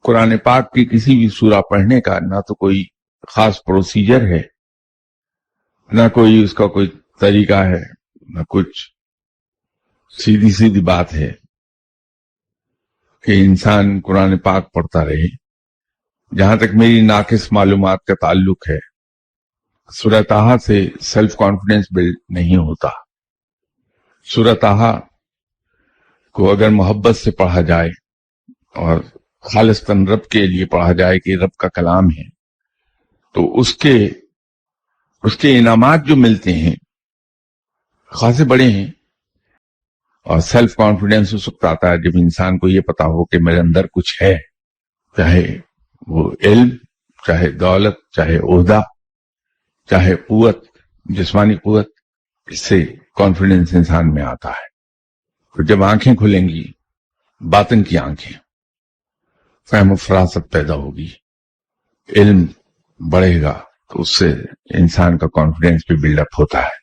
قرآن پاک کی کسی بھی سورہ پڑھنے کا نہ تو کوئی خاص پروسیجر ہے، نہ کوئی اس کا کوئی طریقہ ہے، نہ کچھ سیدھی بات ہے کہ انسان قرآن پاک پڑھتا رہے۔ جہاں تک میری ناقص معلومات کا تعلق ہے، سورہ طٰہٰ سے سیلف کانفیڈنس بلڈ نہیں ہوتا۔ سورہ طٰہٰ کو اگر محبت سے پڑھا جائے اور خالصتاً رب کے لیے پڑھا جائے کہ رب کا کلام ہے، تو اس کے انعامات جو ملتے ہیں خاصے بڑے ہیں۔ اور سیلف کانفیڈنس اس وقت آتا ہے جب انسان کو یہ پتا ہو کہ میرے اندر کچھ ہے، چاہے وہ علم، چاہے دولت، چاہے عہدہ، چاہے قوت، جسمانی قوت، اس سے کانفیڈنس انسان میں آتا ہے۔ تو جب آنکھیں کھلیں گی، باطن کی آنکھیں، فہم و فراست پیدا ہوگی، علم بڑھے گا، تو اس سے انسان کا کانفیڈنس بھی بلڈ اپ ہوتا ہے۔